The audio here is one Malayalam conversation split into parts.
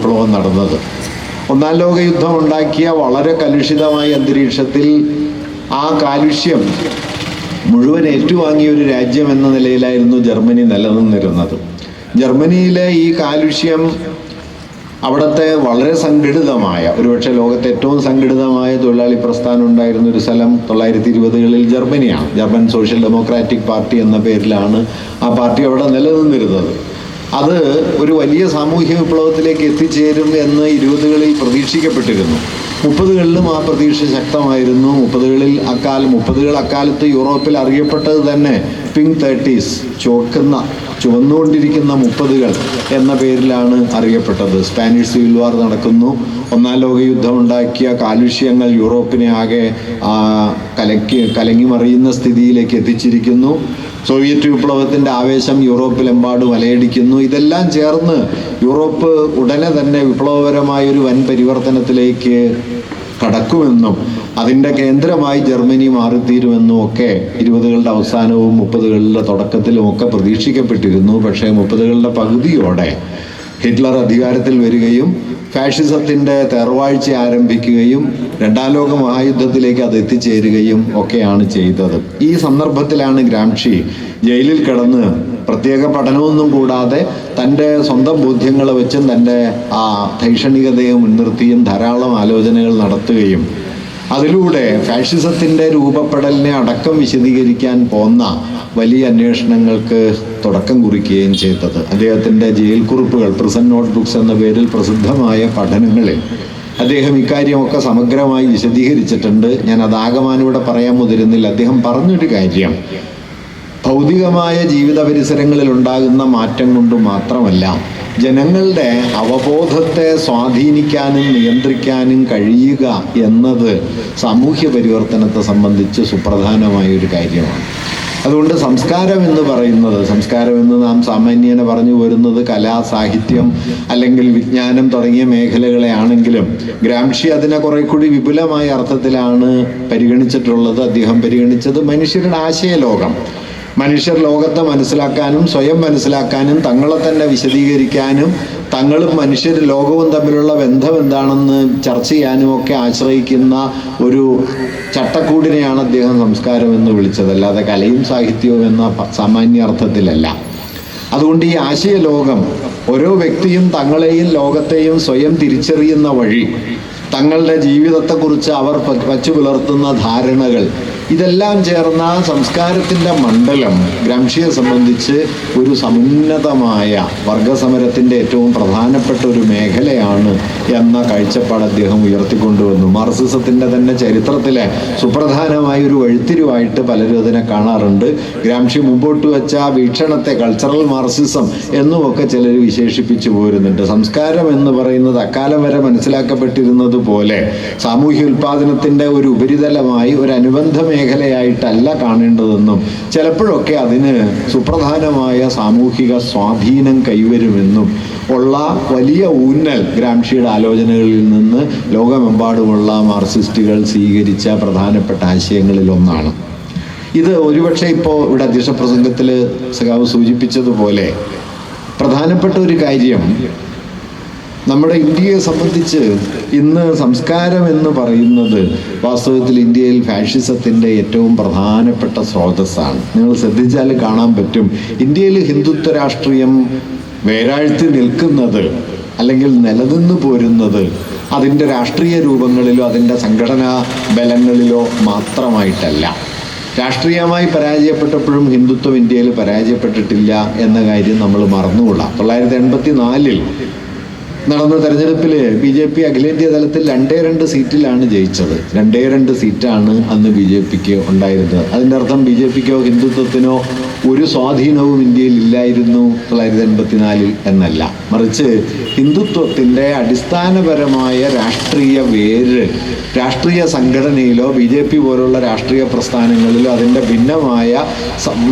വിപ്ലവം നടന്നത്. ഒന്നാം ലോക യുദ്ധം ഉണ്ടാക്കിയ വളരെ കലുഷിതമായ അന്തരീക്ഷത്തിൽ ആ കാലുഷ്യം മുഴുവൻ ഏറ്റുവാങ്ങിയ ഒരു രാജ്യം എന്ന നിലയിലായിരുന്നു ജർമ്മനി നിലനിന്നിരുന്നത്. ജർമ്മനിയിലെ ഈ കാലുഷ്യം അവിടുത്തെ വളരെ സംഘടിതമായ, ഒരുപക്ഷെ ലോകത്തെ ഏറ്റവും സംഘടിതമായ തൊഴിലാളി പ്രസ്ഥാനം ഉണ്ടായിരുന്ന ഒരു സ്ഥലം 1920-കളിൽ ജർമ്മനിയാണ്. ജർമ്മൻ സോഷ്യൽ ഡെമോക്രാറ്റിക് പാർട്ടി എന്ന പേരിലാണ് ആ പാർട്ടി അവിടെ നിലനിന്നിരുന്നത്. അത് ഒരു വലിയ സാമൂഹ്യ വിപ്ലവത്തിലേക്ക് എത്തിച്ചേരും എന്ന് 20-കളിൽ പ്രതീക്ഷിക്കപ്പെട്ടിരുന്നു. 30-കളിലും ആ പ്രതീക്ഷ ശക്തമായിരുന്നു. 30-കൾ അക്കാലത്ത് യൂറോപ്പിൽ അറിയപ്പെട്ടത് തന്നെ പിങ്ക് 30s, ചുവന്നുകൊണ്ടിരിക്കുന്ന 30-കൾ എന്ന പേരിലാണ് അറിയപ്പെട്ടത്. സ്പാനിഷ് സിവിൽ വാർ നടക്കുന്നു. ഒന്നാം ലോക യുദ്ധം ഉണ്ടാക്കിയ കാലുഷ്യങ്ങൾ യൂറോപ്പിനെ ആകെ കലങ്ങി മറിയുന്ന സ്ഥിതിയിലേക്ക് എത്തിച്ചിരിക്കുന്നു. സോവിയറ്റ് വിപ്ലവത്തിൻ്റെ ആവേശം യൂറോപ്പിലെമ്പാടും അലയടിക്കുന്നു. ഇതെല്ലാം ചേർന്ന് യൂറോപ്പ് ഉടനെ തന്നെ വിപ്ലവപരമായൊരു വൻ പരിവർത്തനത്തിലേക്ക് കടക്കുമെന്നും അതിൻ്റെ കേന്ദ്രമായി ജർമ്മനി മാറിത്തീരുമെന്നും ഒക്കെ 20-കളുടെ അവസാനവും 30-കളുടെ തുടക്കത്തിലും ഒക്കെ പ്രതീക്ഷിക്കപ്പെട്ടിരുന്നു. പക്ഷേ 30-കളുടെ പകുതിയോടെ ഹിറ്റ്ലർ അധികാരത്തിൽ വരികയും ഫാഷിസത്തിൻ്റെ തേർവാഴ്ച ആരംഭിക്കുകയും രണ്ടാം ലോക മഹായുദ്ധത്തിലേക്ക് അത് എത്തിച്ചേരുകയും ഒക്കെയാണ് ചെയ്തത്. ഈ സന്ദർഭത്തിലാണ് ഗ്രാംഷി ജയിലിൽ കിടന്ന് പ്രത്യേക പഠനമൊന്നും കൂടാതെ തൻ്റെ സ്വന്തം ബോധ്യങ്ങൾ വെച്ചും തൻ്റെ ആ ധൈഷണികതയെ മുൻനിർത്തിയും ധാരാളം ആലോചനകൾ നടത്തുകയും അതിലൂടെ ഫാഷിസത്തിൻ്റെ രൂപപ്പെടലിനെ അടക്കം വിശദീകരിക്കാൻ പോന്ന വലിയ അന്വേഷണങ്ങൾക്ക് തുടക്കം കുറിക്കുകയും ചെയ്തത്. അദ്ദേഹത്തിൻ്റെ ജയിൽ കുറിപ്പുകൾ, പ്രിസൺ നോട്ട് ബുക്സ് എന്ന പേരിൽ പ്രസിദ്ധമായ പഠനങ്ങളിൽ അദ്ദേഹം ഇക്കാര്യമൊക്കെ സമഗ്രമായി വിശദീകരിച്ചിട്ടുണ്ട്. ഞാൻ അതാകമാനം ഇവിടെ പറയാൻ മുതിരുന്നില്ല. അദ്ദേഹം പറഞ്ഞൊരു കാര്യം, ഭൗതികമായ ജീവിത പരിസരങ്ങളിൽ ഉണ്ടാകുന്ന മാറ്റം കൊണ്ട് മാത്രമല്ല, ജനങ്ങളുടെ അവബോധത്തെ സ്വാധീനിക്കാനും നിയന്ത്രിക്കാനും കഴിയുക എന്നത് സാമൂഹ്യ പരിവർത്തനത്തെ സംബന്ധിച്ച് സുപ്രധാനമായൊരു കാര്യമാണ്. അതുകൊണ്ട് സംസ്കാരം എന്ന് നാം സാമാന്യേന പറഞ്ഞു വരുന്നത് കലാ, സാഹിത്യം അല്ലെങ്കിൽ വിജ്ഞാനം തുടങ്ങിയ മേഖലകളെ ആണെങ്കിലും ഗ്രാംഷി അതിനെ കുറെ കൂടി വിപുലമായ അർത്ഥത്തിലാണ് പരിഗണിച്ചിട്ടുള്ളത്. അദ്ദേഹം പരിഗണിച്ചത് മനുഷ്യരുടെ ആശയലോകം, മനുഷ്യർ ലോകത്തെ മനസ്സിലാക്കാനും സ്വയം മനസ്സിലാക്കാനും തങ്ങളെ തന്നെ വിശദീകരിക്കാനും തങ്ങളും മനുഷ്യർ ലോകവും തമ്മിലുള്ള ബന്ധം എന്താണെന്ന് ചർച്ച ചെയ്യാനും ഒക്കെ ആശ്രയിക്കുന്ന ഒരു ചട്ടക്കൂടിനെയാണ് അദ്ദേഹം സംസ്കാരം എന്ന് വിളിച്ചത്, അല്ലാതെ കലയും സാഹിത്യവും എന്ന സാമാന്യ അർത്ഥത്തിലല്ല. അതുകൊണ്ട് ഈ ആശയലോകം ഓരോ വ്യക്തിയും തങ്ങളെയും ലോകത്തെയും സ്വയം തിരിച്ചറിയുന്ന വഴി തങ്ങളുടെ ജീവിതത്തെക്കുറിച്ച് അവർ വച്ചു പുലർത്തുന്ന ധാരണകൾ, ഇതെല്ലാം ചേർന്ന സംസ്കാരത്തിൻ്റെ മണ്ഡലം ഗ്രാംഷിയെ സംബന്ധിച്ച് ഒരു സമുന്നതമായ വർഗസമരത്തിൻ്റെ ഏറ്റവും പ്രധാനപ്പെട്ട ഒരു മേഖലയാണ് എന്ന കാഴ്ചപ്പാട് അദ്ദേഹം ഉയർത്തിക്കൊണ്ടുവന്നു. മാർക്സിസത്തിൻ്റെ തന്നെ ചരിത്രത്തിലെ സുപ്രധാനമായ ഒരു വഴിത്തിരിവായിട്ട് പലരും അതിനെ കാണാറുണ്ട്. ഗ്രാംഷി മുമ്പോട്ട് വെച്ച വീക്ഷണത്തെ കൾച്ചറൽ മാർക്സിസം എന്നുമൊക്കെ ചിലർ വിശേഷിപ്പിച്ചു പോരുന്നുണ്ട്. സംസ്കാരം എന്ന് പറയുന്നത് അക്കാലം വരെ മനസ്സിലാക്കപ്പെട്ടിരുന്നത് പോലെ സാമൂഹ്യ ഉൽപാദനത്തിൻ്റെ ഒരു ഉപരിതലമായി ഒരു അനുബന്ധ മേഖലയായിട്ടല്ല കാണേണ്ടതെന്നും ചിലപ്പോഴൊക്കെ അതിന് സുപ്രധാനമായ സാമൂഹിക സ്വാധീനം കൈവരുമെന്നും ഉള്ള വലിയ ഊന്നൽ ഗ്രാംഷിയുടെ ആലോചനകളിൽ നിന്ന് ലോകമെമ്പാടുമുള്ള മാർക്സിസ്റ്റുകൾ സ്വീകരിച്ച പ്രധാനപ്പെട്ട ആശയങ്ങളിലൊന്നാണ് ഇത്. ഒരുപക്ഷെ ഇപ്പോൾ ഇവിടെ അധ്യക്ഷ പ്രസംഗത്തിൽ സഖാവ് സൂചിപ്പിച്ചതുപോലെ പ്രധാനപ്പെട്ട ഒരു കാര്യം, നമ്മുടെ ഇന്ത്യയെ സംബന്ധിച്ച് ഇന്ന് സംസ്കാരം എന്ന് പറയുന്നത് വാസ്തവത്തിൽ ഇന്ത്യയിൽ ഫാഷിസത്തിൻ്റെ ഏറ്റവും പ്രധാനപ്പെട്ട സ്രോതസ്സാണ്. നിങ്ങൾ ശ്രദ്ധിച്ചാൽ കാണാൻ പറ്റും, ഇന്ത്യയിൽ ഹിന്ദുത്വ രാഷ്ട്രീയം വേരാഴ്ത്തി നിൽക്കുന്നത് അല്ലെങ്കിൽ നിലനിന്നു പോരുന്നത് അതിൻ്റെ രാഷ്ട്രീയ രൂപങ്ങളിലോ അതിൻ്റെ സംഘടനാ ബലങ്ങളിലോ മാത്രമായിട്ടല്ല. രാഷ്ട്രീയമായി പരാജയപ്പെട്ടപ്പോഴും ഹിന്ദുത്വം ഇന്ത്യയിൽ പരാജയപ്പെട്ടിട്ടില്ല എന്ന കാര്യം നമ്മൾ മറന്നുകൊള്ളാം. 1984 നടന്ന തെരഞ്ഞെടുപ്പിൽ BJP അഖിലേന്ത്യാ തലത്തിൽ 2 സീറ്റിലാണ് ജയിച്ചത്. 2 സീറ്റാണ് അന്ന് BJPക്ക് ഉണ്ടായിരുന്നത്. അതിൻ്റെ അർത്ഥം BJPക്കോ ഹിന്ദുത്വത്തിനോ ഒരു സ്വാധീനവും ഇന്ത്യയിൽ ഇല്ലായിരുന്നു 1984 എന്നല്ല. മറിച്ച് ഹിന്ദുത്വത്തിൻ്റെ അടിസ്ഥാനപരമായ രാഷ്ട്രീയ വേര് രാഷ്ട്രീയ സംഘടനയിലോ BJP പോലുള്ള രാഷ്ട്രീയ പ്രസ്ഥാനങ്ങളിലോ അതിൻ്റെ ഭിന്നമായ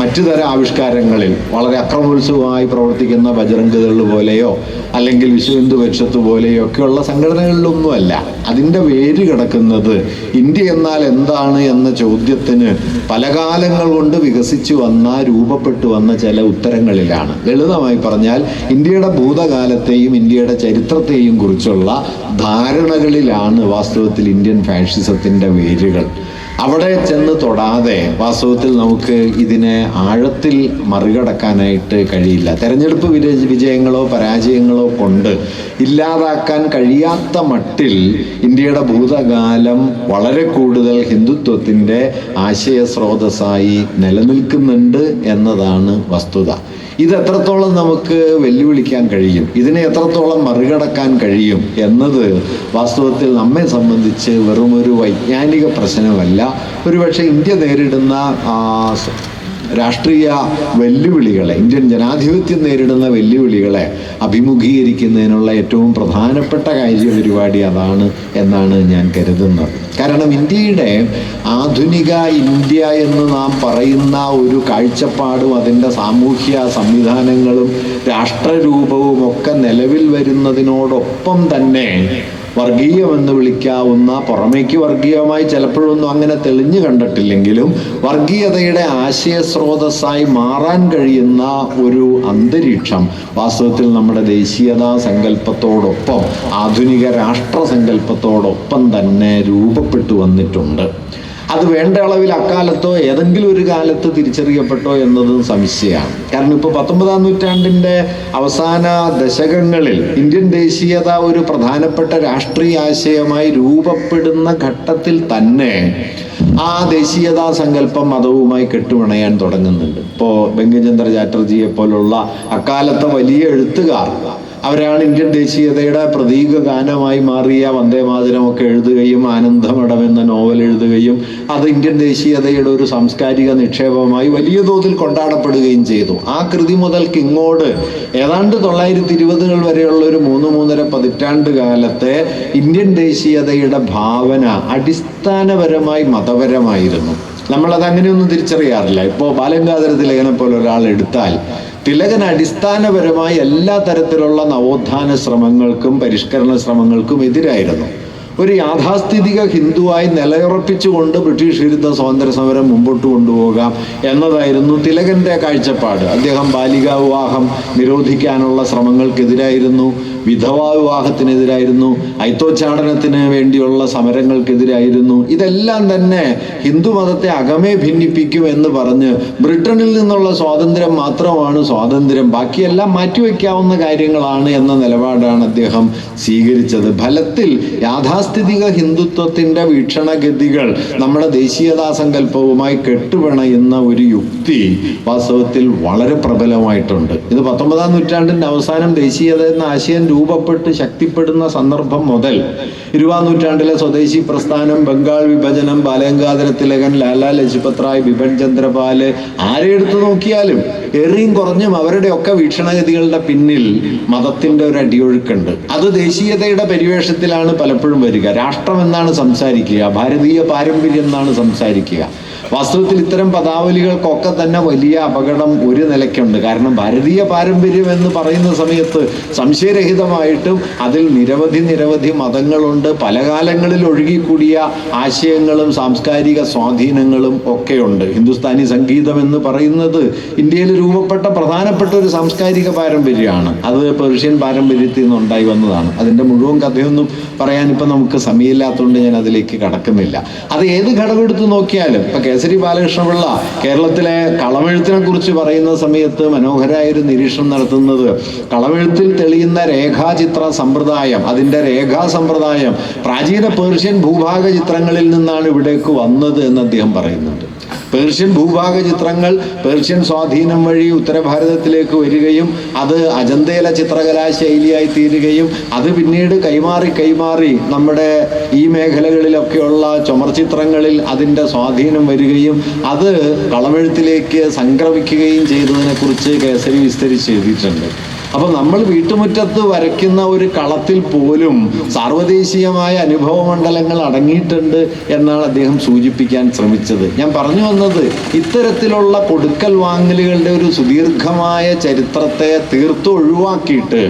മറ്റു തരം ആവിഷ്കാരങ്ങളിൽ വളരെ അക്രമോത്സുകമായി പ്രവർത്തിക്കുന്ന ബജറംഗ് ദൾ പോലെയോ അല്ലെങ്കിൽ വിശ്വ ഹിന്ദു പരിഷത്ത് പോലെയോ ഒക്കെയുള്ള സംഘടനകളിലൊന്നുമല്ല. അതിൻ്റെ വേര് കിടക്കുന്നത് ഇന്ത്യ എന്നാൽ എന്താണ് എന്ന ചോദ്യത്തിന് പല കാലങ്ങൾ കൊണ്ട് വികസിച്ചു വന്ന രൂപപ്പെട്ടു വന്ന ചില ഉത്തരങ്ങളിലാണ്. ലളിതമായി പറഞ്ഞാൽ ഇന്ത്യയുടെ ഭൂതകാലത്തെയും ഇന്ത്യയുടെ ചരിത്രത്തെയും കുറിച്ചുള്ള ധാരണകളിലാണ് വാസ്തവത്തിൽ ഇന്ത്യൻ ഫാഷിസത്തിൻ്റെ വേരുകൾ. അവിടെ ചെന്ന് തൊടാതെ വാസ്തവത്തിൽ നമുക്ക് ഇതിനെ ആഴത്തിൽ മറികടക്കാനായിട്ട് കഴിയില്ല. തെരഞ്ഞെടുപ്പ് വിജയങ്ങളോ പരാജയങ്ങളോ കൊണ്ട് ഇല്ലാതാക്കാൻ കഴിയാത്ത മട്ടിൽ ഇന്ത്യയുടെ ഭൂതകാലം വളരെ കൂടുതൽ ഹിന്ദുത്വത്തിൻ്റെ ആശയസ്രോതസ്സായി നിലനിൽക്കുന്നുണ്ട് എന്നതാണ് വസ്തുത. ഇത് എത്രത്തോളം നമുക്ക് വെല്ലുവിളിക്കാൻ കഴിയും, ഇതിനെ എത്രത്തോളം മറികടക്കാൻ കഴിയും എന്നത് വാസ്തവത്തിൽ നമ്മെ സംബന്ധിച്ച് വെറുമൊരു വൈജ്ഞാനിക പ്രശ്നമല്ല. ഒരുപക്ഷെ ഇന്ത്യ നേരിടുന്ന രാഷ്ട്രീയ വെല്ലുവിളികളെ, ഇന്ത്യൻ ജനാധിപത്യം നേരിടുന്ന വെല്ലുവിളികളെ അഭിമുഖീകരിക്കുന്നതിനുള്ള ഏറ്റവും പ്രധാനപ്പെട്ട കാര്യപരിപാടി അതാണ് എന്നാണ് ഞാൻ കരുതുന്നത്. കാരണം ഇന്ത്യയുടെ ആധുനിക ഇന്ത്യ എന്ന് നാം പറയുന്ന ഒരു കാഴ്ചപ്പാടും അതിൻ്റെ സാമൂഹ്യ സംവിധാനങ്ങളും രാഷ്ട്രരൂപവും ഒക്കെ നിലവിൽ വരുന്നതിനോടൊപ്പം തന്നെ വർഗീയമെന്ന് വിളിക്കാവുന്ന, പുറമേക്ക് വർഗീയമായി ചിലപ്പോഴൊന്നും അങ്ങനെ തെളിഞ്ഞു കണ്ടിട്ടില്ലെങ്കിലും വർഗീയതയുടെ ആശയസ്രോതസ്സായി മാറാൻ കഴിയുന്ന ഒരു അന്തരീക്ഷം വാസ്തവത്തിൽ നമ്മുടെ ദേശീയതാ സങ്കല്പത്തോടൊപ്പം ആധുനിക രാഷ്ട്ര സങ്കല്പത്തോടൊപ്പം തന്നെ രൂപപ്പെട്ടു വന്നിട്ടുണ്ട്. അത് വേണ്ട അളവിൽ അക്കാലത്തോ ഏതെങ്കിലും ഒരു കാലത്ത് തിരിച്ചറിയപ്പെട്ടോ എന്നതും സംശയമാണ്. കാരണം ഇപ്പോൾ 19-ാം നൂറ്റാണ്ടിൻ്റെ അവസാന ദശകങ്ങളിൽ ഇന്ത്യൻ ദേശീയത ഒരു പ്രധാനപ്പെട്ട രാഷ്ട്രീയ ആശയമായി രൂപപ്പെടുന്ന ഘട്ടത്തിൽ തന്നെ ആ ദേശീയതാ സങ്കല്പം മതവുമായി കെട്ടുപിണയാൻ തുടങ്ങുന്നുണ്ട്. ഇപ്പോൾ ബങ്കിംചന്ദ്ര ചാറ്റർജിയെ പോലുള്ള അക്കാലത്തെ വലിയ എഴുത്തുകാർ, അവരാണ് ഇന്ത്യൻ ദേശീയതയുടെ പ്രതീക ഗാനമായി മാറിയ വന്ദേമാതരമൊക്കെ എഴുതുകയും ആനന്ദമഠം എന്ന നോവൽ എഴുതുകയും അത് ഇന്ത്യൻ ദേശീയതയുടെ ഒരു സാംസ്കാരിക നിക്ഷേപമായി വലിയ തോതിൽ കൊണ്ടാടപ്പെടുകയും ചെയ്തു. ആ കൃതി മുതൽക്ക് ഇങ്ങോട്ട് ഏതാണ്ട് 1920-കൾ വരെയുള്ള ഒരു 3-3.5 പതിറ്റാണ്ട് കാലത്തെ ഇന്ത്യൻ ദേശീയതയുടെ ഭാവന അടിസ്ഥാനപരമായി മതപരമായിരുന്നു. നമ്മളത് അങ്ങനെയൊന്നും തിരിച്ചറിയാറില്ല. ഇപ്പോൾ ബാലഗംഗാധര തിലകനെ പോലെ ഒരാൾ എടുത്താൽ തിലകൻ അടിസ്ഥാനപരമായി എല്ലാ തരത്തിലുള്ള നവോത്ഥാന ശ്രമങ്ങൾക്കും പരിഷ്കരണ ശ്രമങ്ങൾക്കും എതിരായിരുന്നു. ഒരു യാഥാസ്ഥിതിക ഹിന്ദുവായി നിലയുറപ്പിച്ചുകൊണ്ട് ബ്രിട്ടീഷ് വിരുദ്ധ സ്വാതന്ത്ര്യ സമരം മുമ്പോട്ട് കൊണ്ടുപോകാം എന്നതായിരുന്നു തിലകൻ്റെ കാഴ്ചപ്പാട്. അദ്ദേഹം ബാലികാ വിവാഹം നിരോധിക്കാനുള്ള ശ്രമങ്ങൾക്കെതിരായിരുന്നു, വിധവാ വിവാഹത്തിനെതിരായിരുന്നു, ഐത്തോച്ചാടനത്തിന് വേണ്ടിയുള്ള സമരങ്ങൾക്കെതിരായിരുന്നു. ഇതെല്ലാം തന്നെ ഹിന്ദുമതത്തെ അകമേ ഭിന്നിപ്പിക്കും എന്ന് പറഞ്ഞ് ബ്രിട്ടനിൽ നിന്നുള്ള സ്വാതന്ത്ര്യം മാത്രമാണ് സ്വാതന്ത്ര്യം, ബാക്കിയെല്ലാം മാറ്റിവെക്കാവുന്ന കാര്യങ്ങളാണ് എന്ന നിലപാടാണ് അദ്ദേഹം സ്വീകരിച്ചത്. ഫലത്തിൽ യാഥാസ്ഥിതിക ഹിന്ദുത്വത്തിൻ്റെ വീക്ഷണഗതികൾ നമ്മുടെ ദേശീയതാ സങ്കല്പവുമായി കെട്ടുപിണയുന്ന ഒരു യുക്തി വാസ്തവത്തിൽ വളരെ പ്രബലമായിട്ടുണ്ട്. ഇത് 19-ാം നൂറ്റാണ്ടിൻ്റെ അവസാനം ദേശീയത എന്ന ആശയം രൂപപ്പെട്ട് ശക്തിപ്പെടുന്ന സന്ദർഭം മുതൽ 20-ാം നൂറ്റാണ്ടിലെ സ്വദേശി പ്രസ്ഥാനം, ബംഗാൾ വിഭജനം, ബാലഗംഗാധര തിലകൻ, ലാലാ ലജ്പത് റായ്, ബിപിൻ ചന്ദ്രപാല്, ആരെ എടുത്തു നോക്കിയാലും ഏറിയും കുറഞ്ഞും അവരുടെയൊക്കെ വീക്ഷണഗതികളുടെ പിന്നിൽ മതത്തിൻ്റെ ഒരു അടിയൊഴുക്കുണ്ട്. അത് ദേശീയതയുടെ പരിവേഷത്തിലാണ് പലപ്പോഴും വരിക. രാഷ്ട്രം എന്നാണ് സംസാരിക്കുക, ഭാരതീയ പാരമ്പര്യം എന്നാണ് സംസാരിക്കുക. വാസ്തവത്തിൽ ഇത്തരം പദാവലികൾക്കൊക്കെ തന്നെ വലിയ അപകടം ഒരു നിലയ്ക്കുണ്ട്. കാരണം ഭാരതീയ പാരമ്പര്യം എന്ന് പറയുന്ന സമയത്ത് സംശയരഹിതമായിട്ടും അതിൽ നിരവധി മതങ്ങളുണ്ട്. പല കാലങ്ങളിൽ ഒഴുകിക്കൂടിയ ആശയങ്ങളും സാംസ്കാരിക സ്വാധീനങ്ങളും ഒക്കെയുണ്ട്. ഹിന്ദുസ്ഥാനി സംഗീതം എന്ന് പറയുന്നത് ഇന്ത്യയിൽ രൂപപ്പെട്ട പ്രധാനപ്പെട്ട ഒരു സാംസ്കാരിക പാരമ്പര്യമാണ്. അത് പേർഷ്യൻ പാരമ്പര്യത്തിൽ നിന്നുണ്ടായി വന്നതാണ്. അതിൻ്റെ മുഴുവൻ കഥയൊന്നും പറയാൻ ഇപ്പം നമുക്ക് സമയമില്ലാത്തതുകൊണ്ട് ഞാൻ അതിലേക്ക് കടക്കുന്നില്ല. അത് ഏത് ഘടകമെടുത്ത് നോക്കിയാലും ഇപ്പം കേസരി ബാലകൃഷ്ണപിള്ള കേരളത്തിലെ കളമെഴുത്തിനെ കുറിച്ച് പറയുന്ന സമയത്ത് മനോഹരമായൊരു നിരീക്ഷണം നടത്തുന്നത് കളമെഴുത്തിൽ തെളിയുന്ന രേഖാചിത്ര സമ്പ്രദായം, അതിൻ്റെ രേഖാ സമ്പ്രദായം പ്രാചീന പേർഷ്യൻ ഭൂഭാഗ ചിത്രങ്ങളിൽ നിന്നാണ് ഇവിടേക്ക് വന്നത് എന്ന് അദ്ദേഹം പറയുന്നുണ്ട്. പേർഷ്യൻ ഭൂഭാഗ ചിത്രങ്ങൾ പേർഷ്യൻ സ്വാധീനം വഴി ഉത്തരഭാരതത്തിലേക്ക് വരികയും അത് അജന്തയിലെ ചിത്രകലാ ശൈലിയായി തീരുകയും അത് പിന്നീട് കൈമാറി നമ്മുടെ ഈ മേഖലകളിലൊക്കെയുള്ള ചുമർചിത്രങ്ങളിൽ അതിൻ്റെ സ്വാധീനം വരികയും അത് കളമെഴുത്തിലേക്ക് സംക്രമിക്കുകയും ചെയ്തതിനെക്കുറിച്ച് കേസരി വിസ്തരിച്ച് എഴുതിയിട്ടുണ്ട്. അപ്പോൾ നമ്മൾ വീട്ടുമുറ്റത്ത് വരയ്ക്കുന്ന ഒരു കളത്തിൽ പോലും സാർവദേശീയമായ അനുഭവ മണ്ഡലങ്ങൾ അടങ്ങിയിട്ടുണ്ട് എന്നാണ് അദ്ദേഹം സൂചിപ്പിക്കാൻ ശ്രമിച്ചത്. ഞാൻ പറഞ്ഞു വന്നത് ഇത്തരത്തിലുള്ള കൊടുക്കൽ വാങ്ങലുകളുടെ ഒരു സുദീർഘമായ ചരിത്രത്തെ തീർത്തും ഒഴിവാക്കിയിട്ട്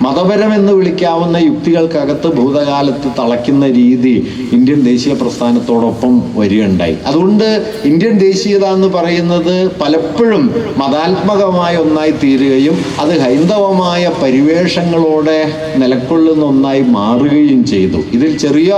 മതപരമെന്ന് വിളിക്കാവുന്ന യുക്തികൾക്കകത്ത് ഭൂതകാലത്ത് തളയ്ക്കുന്ന രീതി ഇന്ത്യൻ ദേശീയ പ്രസ്ഥാനത്തോടൊപ്പം വരികയുണ്ടായി. അതുകൊണ്ട് ഇന്ത്യൻ ദേശീയത എന്ന് പറയുന്നത് പലപ്പോഴും മതാത്മകമായ ഒന്നായി തീരുകയും അത് ഹൈന്ദവമായ പരിവേഷങ്ങളോടെ നിലകൊള്ളുന്ന ഒന്നായി മാറുകയും ചെയ്തു. ഇതിൽ ചെറിയ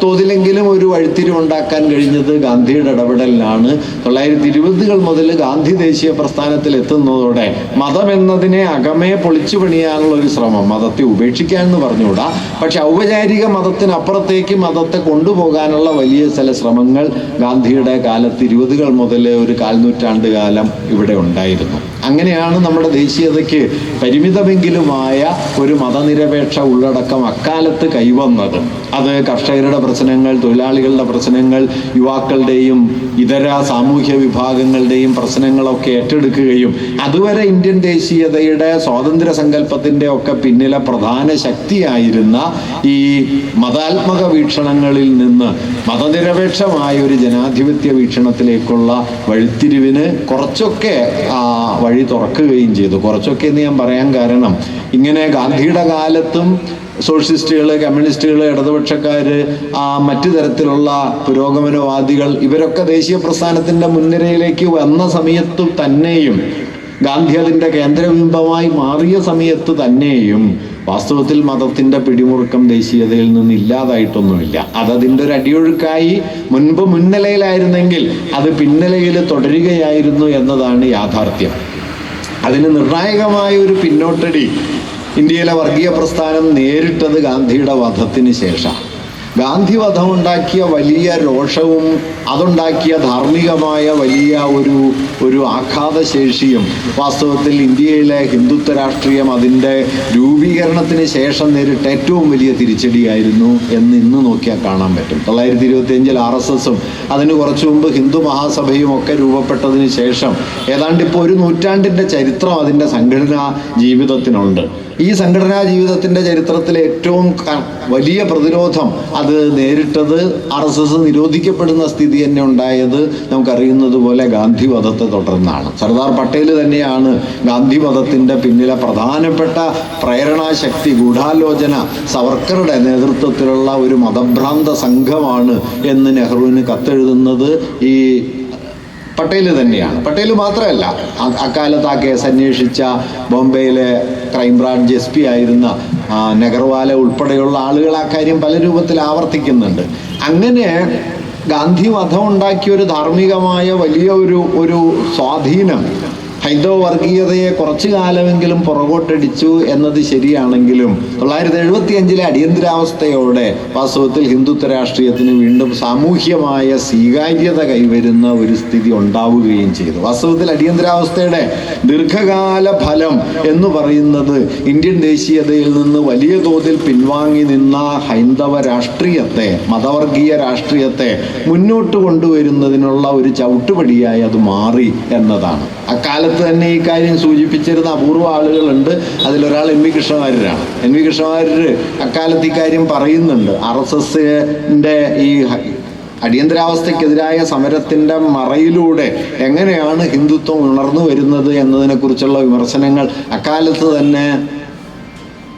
തോതിലെങ്കിലും ഒരു വഴിത്തിരിവുണ്ടാക്കാൻ കഴിഞ്ഞത് ഗാന്ധിയുടെ ഇടപെടലിലാണ്. 1920-കൾ മുതൽ ഗാന്ധി ദേശീയ പ്രസ്ഥാനത്തിൽ എത്തുന്നതോടെ മതം എന്നതിനെ അകമേ പൊളിച്ചു പണിയാനുള്ള ഒരു ശ്രമം, മതത്തെ ഉപേക്ഷിക്കാൻ എന്ന് പറഞ്ഞുകൂടാ, പക്ഷെ ഔപചാരിക മതത്തിനപ്പുറത്തേക്ക് മതത്തെ കൊണ്ടുപോകാനുള്ള വലിയ ചില ശ്രമങ്ങൾ ഗാന്ധിയുടെ കാലത്ത് 20-കൾ മുതൽ ഒരു കാൽനൂറ്റാണ്ട് കാലം ഇവിടെ ഉണ്ടായിരുന്നു. അങ്ങനെയാണ് നമ്മുടെ ദേശീയതയ്ക്ക് പരിമിതമെങ്കിലുമായ ഒരു മതനിരപേക്ഷ ഉള്ളടക്കം അക്കാലത്ത് കൈവന്നത്. അത് കർഷകരുടെ പ്രശ്നങ്ങൾ, തൊഴിലാളികളുടെ പ്രശ്നങ്ങൾ, യുവാക്കളുടെയും ഇതര സാമൂഹ്യ വിഭാഗങ്ങളുടെയും പ്രശ്നങ്ങളൊക്കെ ഏറ്റെടുക്കുകയും അതുവരെ ഇന്ത്യൻ ദേശീയതയുടെ സ്വാതന്ത്ര്യ സങ്കല്പത്തിൻ്റെ ഒക്കെ പിന്നിലെ പ്രധാന ശക്തിയായിരുന്ന ഈ മതാത്മക വീക്ഷണങ്ങളിൽ നിന്ന് മതനിരപേക്ഷമായ ഒരു ജനാധിപത്യ വീക്ഷണത്തിലേക്കുള്ള വഴിത്തിരിവിന് കുറച്ചൊക്കെ വഴി തുറക്കുകയും ചെയ്തു. കുറച്ചൊക്കെ എന്ന് ഞാൻ പറയാൻ കാരണം, ഇങ്ങനെ ഗാന്ധിയുടെ കാലത്തും സോഷ്യലിസ്റ്റുകൾ, കമ്മ്യൂണിസ്റ്റുകൾ, ഇടതുപക്ഷക്കാർ, മറ്റു തരത്തിലുള്ള പുരോഗമനവാദികൾ ഇവരൊക്കെ ദേശീയ പ്രസ്ഥാനത്തിൻ്റെ മുൻനിരയിലേക്ക് വന്ന സമയത്തു തന്നെയും, ഗാന്ധി അതിൻ്റെ കേന്ദ്രബിംബമായി മാറിയ സമയത്ത് തന്നെയും വാസ്തവത്തിൽ മതത്തിൻ്റെ പിടിമുറുക്കം ദേശീയതയിൽ നിന്ന് ഇല്ലാതായിട്ടൊന്നുമില്ല. അതതിൻ്റെ ഒരു അടിയൊഴുക്കായി മുൻപ് മുൻനിലയിലായിരുന്നെങ്കിൽ അത് പിന്നിലയിൽ തുടരുകയായിരുന്നു എന്നതാണ് യാഥാർത്ഥ്യം. അതിന് നിർണായകമായ ഒരു പിന്നോട്ടടി ഇന്ത്യയിലെ വർഗീയ പ്രസ്ഥാനം നേരിട്ടത് ഗാന്ധിയുടെ വധത്തിന് ശേഷം. ഗാന്ധി വധമുണ്ടാക്കിയ വലിയ രോഷവും അതുണ്ടാക്കിയ ധാർമ്മികമായ വലിയ ഒരു ആഘാതശേഷിയും വാസ്തവത്തിൽ ഇന്ത്യയിലെ ഹിന്ദുത്വ രാഷ്ട്രീയം അതിൻ്റെ രൂപീകരണത്തിന് ശേഷം നേരിട്ട ഏറ്റവും വലിയ തിരിച്ചടിയായിരുന്നു എന്ന് ഇന്ന് നോക്കിയാൽ കാണാൻ പറ്റും. 1925-ൽ RSSഉം അതിന് കുറച്ചു മുമ്പ് ഹിന്ദു മഹാസഭയും ഒക്കെ രൂപപ്പെട്ടതിന് ശേഷം ഏതാണ്ട് ഇപ്പോൾ ഒരു നൂറ്റാണ്ടിൻ്റെ ചരിത്രം അതിൻ്റെ സംഘടനാ ജീവിതത്തിനുണ്ട്. ഈ സംഘടനാ ജീവിതത്തിൻ്റെ ചരിത്രത്തിലെ ഏറ്റവും വലിയ പ്രതിരോധം അത് നേരിട്ടത് RSS നിരോധിക്കപ്പെടുന്ന സ്ഥിതി തന്നെ ഉണ്ടായത് നമുക്കറിയുന്നത് പോലെ ഗാന്ധി വധത്തെ തുടർന്നാണ്. സർദാർ പട്ടേൽ തന്നെയാണ് ഗാന്ധി വധത്തിൻ്റെ പിന്നിലെ പ്രധാനപ്പെട്ട പ്രേരണാശക്തി. ഗൂഢാലോചന സവർക്കറുടെ നേതൃത്വത്തിലുള്ള ഒരു മതഭ്രാന്ത സംഘമാണ് എന്ന് നെഹ്റുവിന് കത്തെഴുതുന്നത് ഈ പട്ടേൽ തന്നെയാണ്. പട്ടേൽ മാത്രമല്ല, അക്കാലത്ത് ആ കേസ് അന്വേഷിച്ച ബോംബെയിലെ ക്രൈംബ്രാഞ്ച് SP ആയിരുന്ന നഗർവാല ഉൾപ്പെടെയുള്ള ആളുകൾ ആ കാര്യം പല രൂപത്തിൽ ആവർത്തിക്കുന്നുണ്ട്. അങ്ങനെ ഗാന്ധി വധം ഉണ്ടാക്കിയ ഒരു ധാർമ്മികമായ വലിയ ഒരു സ്വാധീനം ഹൈന്ദവ വർഗീയതയെ കുറച്ചു കാലമെങ്കിലും പുറകോട്ടടിച്ചു എന്നത് ശരിയാണെങ്കിലും 1975-ലെ അടിയന്തരാവസ്ഥയോടെ വാസ്തവത്തിൽ ഹിന്ദുത്വ രാഷ്ട്രീയത്തിന് വീണ്ടും സാമൂഹ്യമായ സ്വീകാര്യത കൈവരുന്ന ഒരു സ്ഥിതി ഉണ്ടാവുകയും ചെയ്തു. വാസ്തവത്തിൽ അടിയന്തരാവസ്ഥയുടെ ദീർഘകാല ഫലം എന്ന് പറയുന്നത് ഇന്ത്യൻ ദേശീയതയിൽ നിന്ന് വലിയ തോതിൽ പിൻവാങ്ങി നിന്ന ഹൈന്ദവ രാഷ്ട്രീയത്തെ, മതവർഗീയ രാഷ്ട്രീയത്തെ മുന്നോട്ട് കൊണ്ടുവരുന്നതിനുള്ള ഒരു ചവിട്ടുപടിയായി അത് മാറി എന്നതാണ്. അക്കാലത്ത് തന്നെ ഈ കാര്യം സൂചിപ്പിച്ചിരുന്ന അപൂർവ ആളുകളുണ്ട്. അതിലൊരാൾ NV കൃഷ്ണവാര്യരാണ്. NV കൃഷ്ണവാര്യർ അക്കാലത്ത് ഈ കാര്യം പറയുന്നുണ്ട്. RSSന്റെ ഈ അടിയന്തരാവസ്ഥക്കെതിരായ സമരത്തിൻ്റെ മറയിലൂടെ എങ്ങനെയാണ് ഹിന്ദുത്വം ഉണർന്നു വരുന്നത് എന്നതിനെക്കുറിച്ചുള്ള വിമർശനങ്ങൾ അക്കാലത്ത് തന്നെ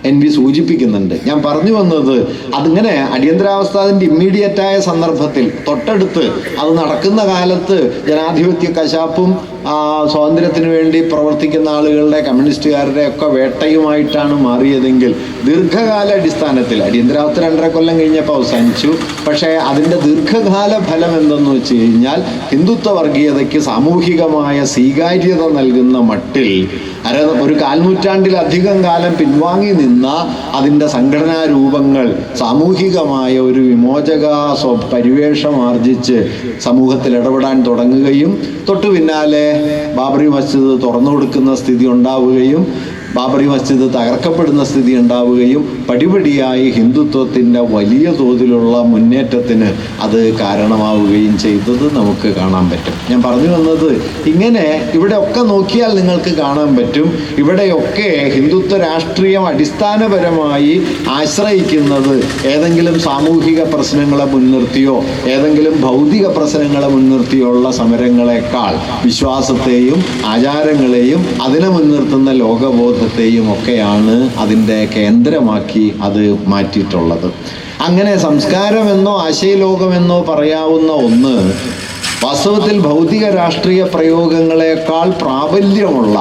NV സൂചിപ്പിക്കുന്നുണ്ട്. ഞാൻ പറഞ്ഞു വന്നത്, അതിങ്ങനെ അടിയന്തരാവസ്ഥ അതിൻ്റെ ഇമ്മീഡിയറ്റായ സന്ദർഭത്തിൽ തൊട്ടടുത്ത് അത് നടക്കുന്ന കാലത്ത് ജനാധിപത്യ കശാപ്പും സ്വാതന്ത്ര്യത്തിന് വേണ്ടി പ്രവർത്തിക്കുന്ന ആളുകളുടെ, കമ്മ്യൂണിസ്റ്റുകാരുടെ ഒക്കെ വേട്ടയുമായിട്ടാണ് മാറിയതെങ്കിൽ ദീർഘകാല അടിസ്ഥാനത്തിൽ അടിയന്തരാവസ്ഥ 2.5 കൊല്ലം കഴിഞ്ഞപ്പോൾ അവസാനിച്ചു. പക്ഷേ അതിൻ്റെ ദീർഘകാല ഫലം എന്തെന്ന് വെച്ച് കഴിഞ്ഞാൽ ഹിന്ദുത്വ വർഗീയതയ്ക്ക് സാമൂഹികമായ സ്വീകാര്യത നൽകുന്ന മട്ടിൽ ഒരു കാൽനൂറ്റാണ്ടിലധികം കാലം പിൻവാങ്ങി നിന്ന അതിൻ്റെ സംഘടനാ രൂപങ്ങൾ സാമൂഹികമായ ഒരു വിമോചക പരിവേഷം ആർജിച്ച് സമൂഹത്തിൽ ഇടപെടാൻ തുടങ്ങുകയും തൊട്ടു പിന്നാലെ ബാബറി മസ്ജിദ് തുറന്നു കൊടുക്കുന്ന സ്ഥിതി ഉണ്ടാവുകയും ബാബറി മസ്ജിദ് തകർക്കപ്പെടുന്ന സ്ഥിതി ഉണ്ടാവുകയും പടിപടിയായി ഹിന്ദുത്വത്തിൻ്റെ വലിയ തോതിലുള്ള മുന്നേറ്റത്തിന് അത് കാരണമാവുകയും ചെയ്തത് നമുക്ക് കാണാൻ പറ്റും. ഞാൻ പറഞ്ഞു വന്നത്, ഇങ്ങനെ ഇവിടെയൊക്കെ നോക്കിയാൽ നിങ്ങൾക്ക് കാണാൻ പറ്റും, ഇവിടെയൊക്കെ ഹിന്ദുത്വ രാഷ്ട്രീയം അടിസ്ഥാനപരമായി ആശ്രയിക്കുന്നത് ഏതെങ്കിലും സാമൂഹിക പ്രശ്നങ്ങളെ മുൻനിർത്തിയോ ഏതെങ്കിലും ഭൗതിക പ്രശ്നങ്ങളെ മുൻനിർത്തിയോ ഉള്ള സമരങ്ങളെക്കാൾ വിശ്വാസത്തെയും ആചാരങ്ങളെയും അതിനെ മുൻനിർത്തുന്ന ലോകബോധം ആശയബോധത്തെയും ഒക്കെയാണ് അതിൻ്റെ കേന്ദ്രമാക്കി അത് മാറ്റിയിട്ടുള്ളത്. അങ്ങനെ സംസ്കാരമെന്നോ ആശയലോകമെന്നോ പറയാവുന്ന ഒന്ന് വാസ്തവത്തിൽ ഭൗതിക രാഷ്ട്രീയ പ്രയോഗങ്ങളെക്കാൾ പ്രാബല്യമുള്ള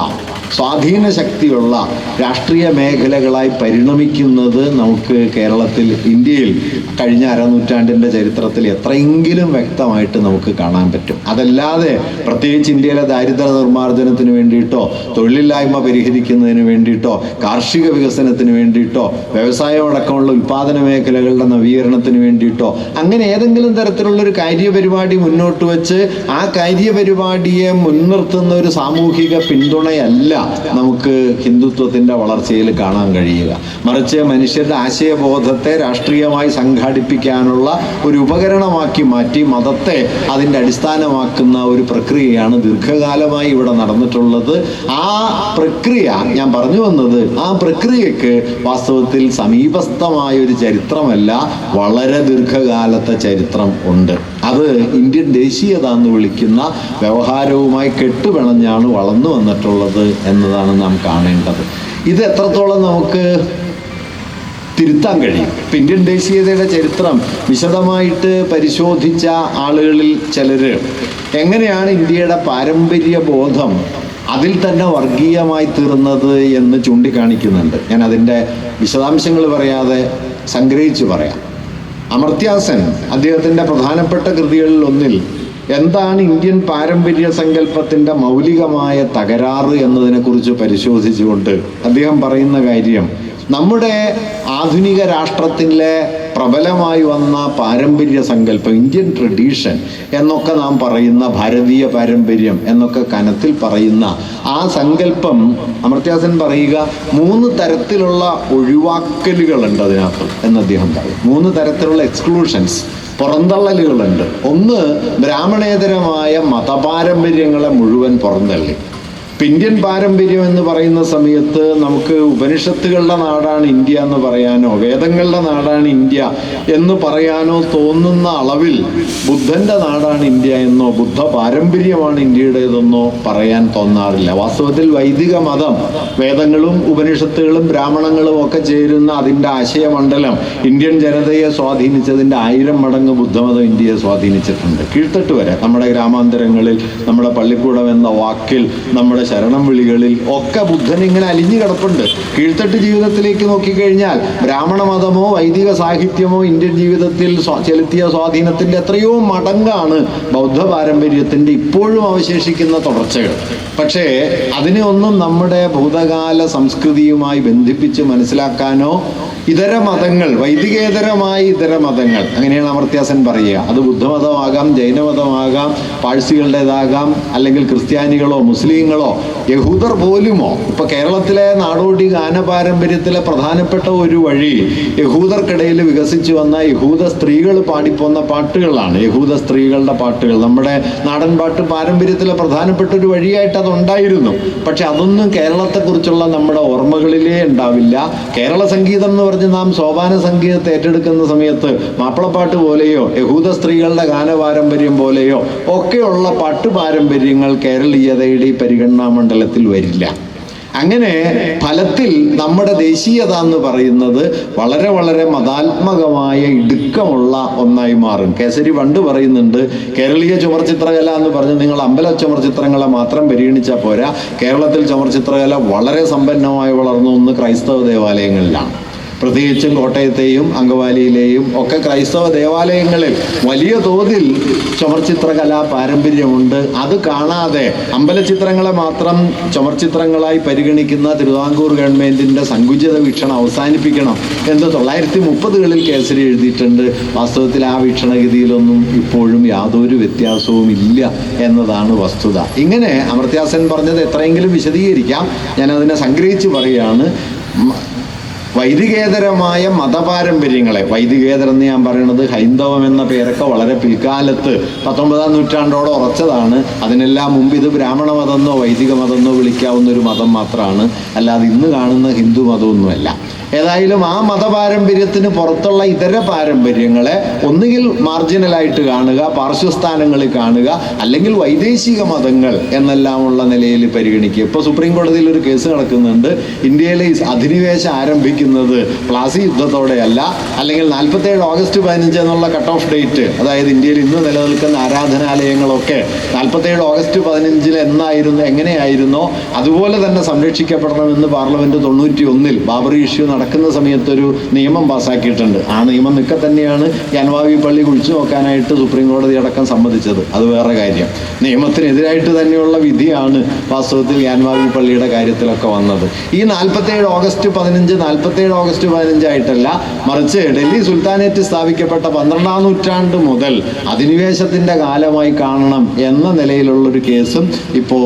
സ്വാധീന ശക്തിയുള്ള രാഷ്ട്രീയ മേഖലകളായി പരിണമിക്കുന്നത് നമുക്ക് കേരളത്തിൽ, ഇന്ത്യയിൽ കഴിഞ്ഞ അരനൂറ്റാണ്ടിൻ്റെ ചരിത്രത്തിൽ എത്രയെങ്കിലും വ്യക്തമായിട്ട് നമുക്ക് കാണാൻ പറ്റും. അതല്ലാതെ പ്രത്യേകിച്ച് ഇന്ത്യയിലെ ദാരിദ്ര്യ നിർമ്മാർജ്ജനത്തിന് വേണ്ടിയിട്ടോ തൊഴിലില്ലായ്മ പരിഹരിക്കുന്നതിന് വേണ്ടിയിട്ടോ കാർഷിക വികസനത്തിന് വേണ്ടിയിട്ടോ വ്യവസായമടക്കമുള്ള ഉൽപ്പാദന മേഖലകളുടെ നവീകരണത്തിന് വേണ്ടിയിട്ടോ അങ്ങനെ ഏതെങ്കിലും തരത്തിലുള്ളൊരു കാര്യപരിപാടി മുന്നോട്ട് വെച്ച് ആ കാര്യപരിപാടിയെ മുൻനിർത്തുന്ന ഒരു സാമൂഹിക പിന്തുണയല്ല നമുക്ക് ഹിന്ദുത്വത്തിൻ്റെ വളർച്ചയിൽ കാണാൻ കഴിയുക. മറിച്ച് മനുഷ്യരുടെ ആശയബോധത്തെ രാഷ്ട്രീയമായി സംഘടിപ്പിക്കാനുള്ള ഒരു ഉപകരണമാക്കി മാറ്റി മതത്തെ അതിൻ്റെ അടിസ്ഥാനമാക്കുന്ന ഒരു പ്രക്രിയയാണ് ദീർഘകാലമായി ഇവിടെ നടന്നിട്ടുള്ളത്. ആ പ്രക്രിയ ഞാൻ പറഞ്ഞു വന്നത്, ആ പ്രക്രിയക്ക് വാസ്തവത്തിൽ സമീപസ്ഥമായ ഒരു ചരിത്രമല്ല, വളരെ ദീർഘകാലത്തെ ചരിത്രം ഉണ്ട്. അത് ഇന്ത്യൻ ദേശീയത എന്ന് വിളിക്കുന്ന വ്യവഹാരവുമായി കെട്ടുപിണഞ്ഞാണ് വളർന്നു വന്നിട്ടുള്ളത് എന്നതാണ് നാം കാണേണ്ടത്. ഇത് എത്രത്തോളം നമുക്ക് തിരുത്താൻ കഴിയും? ഇന്ത്യൻ ദേശീയതയുടെ ചരിത്രം വിശദമായിട്ട് പരിശോധിച്ച ആളുകളിൽ ചിലർ എങ്ങനെയാണ് ഇന്ത്യയുടെ പാരമ്പര്യ ബോധം അതിൽ തന്നെ വർഗീയമായി തീർന്നത് എന്ന് ചൂണ്ടിക്കാണിക്കുന്നുണ്ട്. ഞാൻ അതിൻ്റെ വിശദാംശങ്ങൾ പറയാതെ സംഗ്രഹിച്ച് പറയാം. അമർത്യാസൻ അദ്ദേഹത്തിൻ്റെ പ്രധാനപ്പെട്ട കൃതികളിൽ ഒന്നിൽ എന്താണ് ഇന്ത്യൻ പാരമ്പര്യ സങ്കല്പത്തിൻ്റെ മൗലികമായ തകരാറ് എന്നതിനെക്കുറിച്ച് പരിശോധിച്ചുകൊണ്ട് അദ്ദേഹം പറയുന്ന കാര്യം, നമ്മുടെ ആധുനിക രാഷ്ട്രത്തിലെ പ്രബലമായി വന്ന പാരമ്പര്യ സങ്കല്പം, ഇന്ത്യൻ ട്രഡീഷൻ എന്നൊക്കെ നാം പറയുന്ന, ഭാരതീയ പാരമ്പര്യം എന്നൊക്കെ കനത്തിൽ പറയുന്ന ആ സങ്കല്പം, അമർത്യാസൻ പറയുക 3 തരത്തിലുള്ള ഒഴിവാക്കലുകളുണ്ട് അതിനകത്ത് എന്ന് അദ്ദേഹം പറയും. 3 തരത്തിലുള്ള എക്സ്ക്ലൂഷൻസ്, പുറന്തള്ളലുകളുണ്ട്. ഒന്ന്, ബ്രാഹ്മണേതരമായ മതപാരമ്പര്യങ്ങളെ മുഴുവൻ പുറന്തള്ളി. ഇന്ത്യൻ പാരമ്പര്യം എന്ന് പറയുന്ന സമയത്ത് നമുക്ക് ഉപനിഷത്തുകളുടെ നാടാണ് ഇന്ത്യ എന്ന് പറയാനോ വേദങ്ങളുടെ നാടാണ് ഇന്ത്യ എന്ന് പറയാനോ തോന്നുന്ന അളവിൽ ബുദ്ധൻ്റെ നാടാണ് ഇന്ത്യ എന്നോ ബുദ്ധ പാരമ്പര്യമാണ് ഇന്ത്യയുടേതെന്നോ പറയാൻ തോന്നാറില്ല. വാസ്തവത്തിൽ വൈദിക മതം, വേദങ്ങളും ഉപനിഷത്തുകളും ബ്രാഹ്മണങ്ങളും ഒക്കെ ചേരുന്ന അതിൻ്റെ ആശയമണ്ഡലം ഇന്ത്യൻ ജനതയെ സ്വാധീനിച്ചതിൻ്റെ 1000 മടങ്ങ് ബുദ്ധമതം ഇന്ത്യയെ സ്വാധീനിച്ചിട്ടുണ്ട്. കീഴ്ത്തട്ട് വരെ നമ്മുടെ ഗ്രാമാന്തരങ്ങളിൽ, നമ്മുടെ പള്ളിക്കൂടം എന്ന വാക്കിൽ, നമ്മുടെ ശരണം വിളികളിൽ ഒക്കെ ബുദ്ധൻ ഇങ്ങനെ അലിഞ്ഞു കിടപ്പുണ്ട്. കീഴ്ത്തട്ട് ജീവിതത്തിലേക്ക് നോക്കിക്കഴിഞ്ഞാൽ ബ്രാഹ്മണ മതമോ വൈദിക സാഹിത്യമോ ഇന്ത്യൻ ജീവിതത്തിൽ ചെലുത്തിയ സ്വാധീനത്തിൻ്റെ എത്രയോ മടങ്ങാണ് ബൗദ്ധ പാരമ്പര്യത്തിൻ്റെ ഇപ്പോഴും അവശേഷിക്കുന്ന തുടർച്ചകൾ. പക്ഷേ അതിനെ ഒന്നും നമ്മുടെ ഭൂതകാല സംസ്കൃതിയുമായി ബന്ധിപ്പിച്ച് മനസ്സിലാക്കാനോ ഇതര മതങ്ങൾ, വൈദികേതരമായ ഇതര മതങ്ങൾ, അങ്ങനെയാണ് അമർത്യാസൻ പറയുക. അത് ബുദ്ധമതമാകാം, ജൈനമതമാകാം, പാഴ്സികളുടേതാകാം, അല്ലെങ്കിൽ ക്രിസ്ത്യാനികളോ മുസ്ലിങ്ങളോ യഹൂദർ പോലുമോ. ഇപ്പൊ കേരളത്തിലെ നാടോടി ഗാന പാരമ്പര്യത്തിലെ പ്രധാനപ്പെട്ട ഒരു വഴി യഹൂദർക്കിടയിൽ വികസിച്ചു വന്ന യഹൂദ സ്ത്രീകൾ പാടിപ്പോന്ന പാട്ടുകളാണ്. യഹൂദ സ്ത്രീകളുടെ പാട്ടുകൾ നമ്മുടെ നാടൻ പാട്ട് പാരമ്പര്യത്തിലെ പ്രധാനപ്പെട്ട ഒരു വഴിയായിട്ട് അതുണ്ടായിരുന്നു. പക്ഷെ അതൊന്നും കേരളത്തെക്കുറിച്ചുള്ള നമ്മുടെ ഓർമ്മകളിലേ ഉണ്ടാവില്ല. കേരള സംഗീതം എന്ന് പറഞ്ഞ് നാം സോപാന സംഗീതത്തെ ഏറ്റെടുക്കുന്ന സമയത്ത് മാപ്പിളപ്പാട്ട് പോലെയോ യഹൂദ സ്ത്രീകളുടെ ഗാനപാരമ്പര്യം പോലെയോ ഒക്കെയുള്ള പാട്ട് പാരമ്പര്യങ്ങൾ കേരളീയതയുടെ ഈ പരിഗണനാ മണ്ഡലത്തിൽ വരില്ല. അങ്ങനെ ഫലത്തിൽ നമ്മുടെ ദേശീയത എന്ന് പറയുന്നത് വളരെ വളരെ മതാത്മകമായ ഇടുക്കമുള്ള ഒന്നായി മാറും. കേസരി പണ്ട് പറയുന്നുണ്ട്, കേരളീയ ചുമർചിത്രകല എന്ന് പറഞ്ഞ് നിങ്ങൾ അമ്പല ചുമർചിത്രങ്ങളെ മാത്രം പരിഗണിച്ചാൽ പോരാ, കേരളത്തിൽ ചുമർചിത്രകല വളരെ സമ്പന്നമായി വളർന്ന ഒന്ന് ക്രൈസ്തവ ദേവാലയങ്ങളിലാണ്. പ്രത്യേകിച്ചും കോട്ടയത്തെയും അങ്കമാലിയിലെയും ഒക്കെ ക്രൈസ്തവ ദേവാലയങ്ങളിൽ വലിയ തോതിൽ ചുമർചിത്രകലാ പാരമ്പര്യമുണ്ട്. അത് കാണാതെ അമ്പലചിത്രങ്ങളെ മാത്രം ചുമർചിത്രങ്ങളായി പരിഗണിക്കുന്ന തിരുവിതാംകൂർ ഗവൺമെൻറ്റിൻ്റെ സങ്കുചിത വീക്ഷണം അവസാനിപ്പിക്കണം എന്ന് 1930കളിൽ കേസരി എഴുതിയിട്ടുണ്ട്. വാസ്തവത്തിൽ ആ വീക്ഷണഗതിയിലൊന്നും ഇപ്പോഴും യാതൊരു വ്യത്യാസവും ഇല്ല എന്നതാണ് വസ്തുത. ഇങ്ങനെ അമർത്യാസൻ പറഞ്ഞത് എത്രയെങ്കിലും വിശദീകരിക്കാം. ഞാനതിനെ സംഗ്രഹിച്ച് പറയുകയാണ്. വൈദികേതരമായ മതപാരമ്പര്യങ്ങളെ, വൈദികേതരം എന്ന് ഞാൻ പറയുന്നത് ഹൈന്ദവം എന്ന പേരൊക്കെ വളരെ പിൽക്കാലത്ത് 19ാം നൂറ്റാണ്ടോടെ ഉറച്ചതാണ്. അതിനെല്ലാം മുമ്പ് ഇത് ബ്രാഹ്മണ മതമെന്നോ വൈദിക മതമെന്നോ വിളിക്കാവുന്ന ഒരു മതം മാത്രമാണ്, അല്ലാതെ ഇന്ന് കാണുന്ന ഹിന്ദു മതമൊന്നുമല്ല. ഏതായാലും ആ മതപാരമ്പര്യത്തിന് പുറത്തുള്ള ഇതര പാരമ്പര്യങ്ങളെ ഒന്നുകിൽ മാർജിനലായിട്ട് കാണുക, പാർശ്വസ്ഥാനങ്ങളിൽ കാണുക, അല്ലെങ്കിൽ വൈദേശിക മതങ്ങൾ എന്നെല്ലാമുള്ള നിലയിൽ പരിഗണിക്കുക. ഇപ്പോൾ സുപ്രീം കോടതിയിൽ ഒരു കേസ് നടക്കുന്നുണ്ട്. ഇന്ത്യയിലെ അധിനിവേശം ആരംഭിക്കുന്നത് പ്ലാസി യുദ്ധത്തോടെയല്ല, അല്ലെങ്കിൽ 47 ഓഗസ്റ്റ് 15 എന്നുള്ള കട്ട് ഓഫ് ഡേറ്റ്, അതായത് ഇന്ത്യയിൽ ഇന്ന് നിലനിൽക്കുന്ന ആരാധനാലയങ്ങളൊക്കെ 47 ഓഗസ്റ്റ് 15 എങ്ങനെയായിരുന്നോ അതുപോലെ തന്നെ സംരക്ഷിക്കപ്പെടണമെന്ന് പാർലമെന്റ് 91 ബാബറി ഇഷ്യൂ നടക്കുന്ന സമയത്തൊരു നിയമം പാസ്സാക്കിയിട്ടുണ്ട്. ആ നിയമം നിൽക്കെ തന്നെയാണ് ഗ്യാൻവാപി പള്ളി കുഴിച്ചു നോക്കാനായിട്ട് സുപ്രീം കോടതി അടക്കം സമ്മതിച്ചത്. അത് വേറെ കാര്യം. നിയമത്തിനെതിരായിട്ട് തന്നെയുള്ള വിധിയാണ് വാസ്തവത്തിൽ ഗ്യാൻവാപി പള്ളിയുടെ കാര്യത്തിലൊക്കെ വന്നത്. ഈ 47 ഓഗസ്റ്റ് 15 ആയിട്ടല്ല, മറിച്ച് ഡൽഹി സുൽത്താനേറ്റ് സ്ഥാപിക്കപ്പെട്ട 12ാം നൂറ്റാണ്ട് മുതൽ അധിനിവേശത്തിന്റെ കാലമായി കാണണം എന്ന നിലയിലുള്ളൊരു കേസും ഇപ്പോൾ